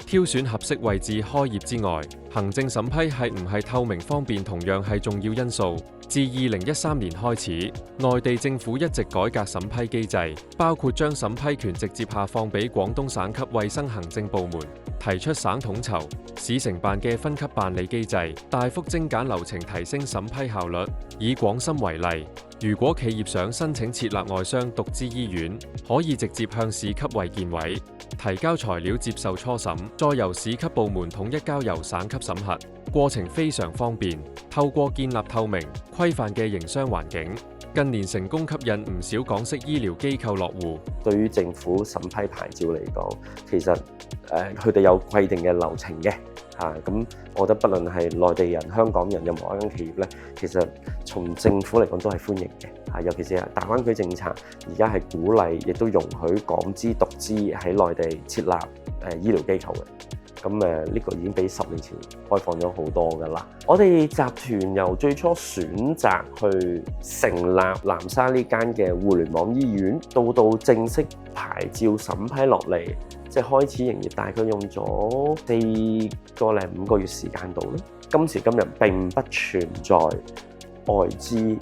挑選合適位置開業之外，行政審批係唔係透明方便同樣係重要因素。自2013年開始，內地政府一直改革審批機制，包括將審批權直接下放俾廣東省級衛生行政部門，提出省統籌、市承辦嘅分級辦理機制，大幅精簡流程，提升審批效率。以廣深為例，如果企業想申請設立外商獨資醫院，可以直接向市級衛健委提交材料接受初審，再由市級部門統一交由省級審核，過程非常方便。透過建立透明、規範嘅營商環境，近年成功吸引唔少港式醫療機構落戶。對於政府審批牌照嚟講，其實佢哋有規定嘅流程嘅咁我覺得不論係內地人、香港人，任何一間企業咧，其實從政府嚟講都係歡迎嘅尤其是係大灣區政策，而家係鼓勵，亦都容許港資獨資喺內地設立醫療機構嘅。咁呢個已經比10年前開放咗好多㗎啦。我哋集團由最初選擇去成立南沙呢間嘅互聯網醫院，到正式牌照審批落嚟，即係開始營業，大概用咗4個零5個月時間度咧。今時今日並不存在外資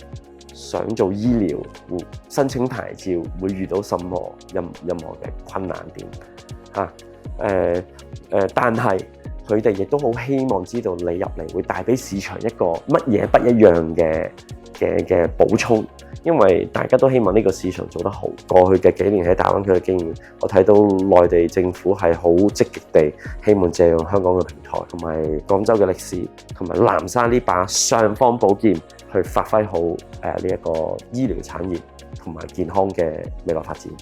想做醫療申請牌照會遇到任何嘅困難點但係佢哋亦都好希望知道你入嚟會帶俾市場一個乜嘢不一樣嘅補充，因為大家都希望呢個市場做得好。過去嘅幾年喺大灣區嘅經驗，我睇到內地政府係好積極地希望借用香港嘅平台同埋廣州嘅歷史同埋南沙呢把尚方寶劍去發揮好呢一個醫療產業同埋健康嘅未來發展。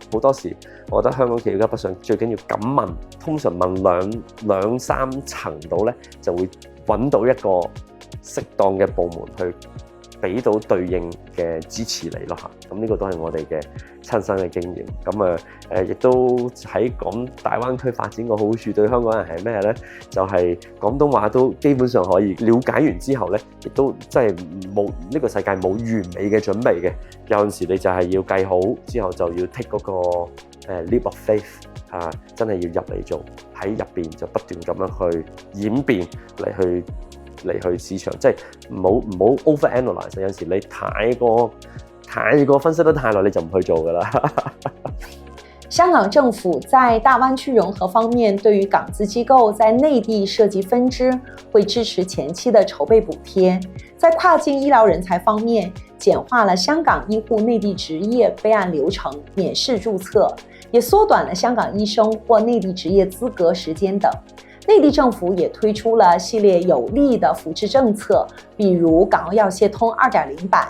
好多時，我覺得香港企業家北上最緊要敢問，通常問兩三層到咧，就會揾到一個適當嘅部門去俾到對應嘅支持你咯嚇。咁呢個都係我哋嘅親身嘅經驗。咁亦都喺講大灣區發展嘅好處對香港人係咩咧？就係廣東話都基本上可以了解完之後咧，亦都即係冇呢個世界冇完美嘅準備嘅。有陣時你就係要計好之後就要 take 嗰個leap of faith 真係要入嚟做，喺入邊就不斷咁樣去演變嚟去市場，即係唔好 over analyze。有陣時你太過分析得太耐，你就唔去做㗎啦。香港政府在大灣區融合方面，對於港資機構在內地設籍分支，會支持前期的籌備補貼。在跨境醫療人才方面，簡化了香港醫護內地執業備案流程，免試註冊，也縮短了香港醫生或內地執業資格時間等。內地政府也推出了系列有利的扶持政策，比如港澳藥械通 2.0 版，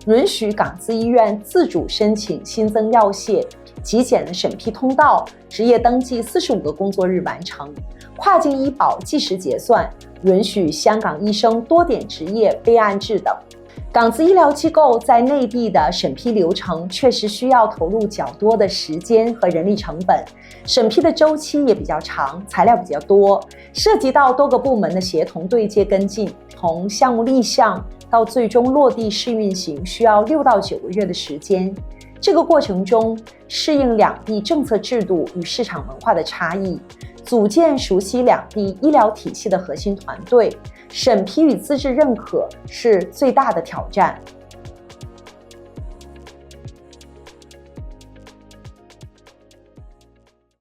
允許港資醫院自主申請新增藥械，極簡的審批通道，執業登記45個工作日完成，跨境醫保計時結算，允許香港醫生多點執業備案制等。港資醫療機構在內地的審批流程確實需要投入較多的時間和人力成本，審批的週期也比較長，材料比較多，涉及到多個部門的協同對接跟進，從項目立項到最終落地試運行需要6到9個月的時間。這個過程中，適應兩地政策制度與市場文化的差異，組建熟悉兩地醫療體系的核心團隊，審批與資質認可是最大的挑戰。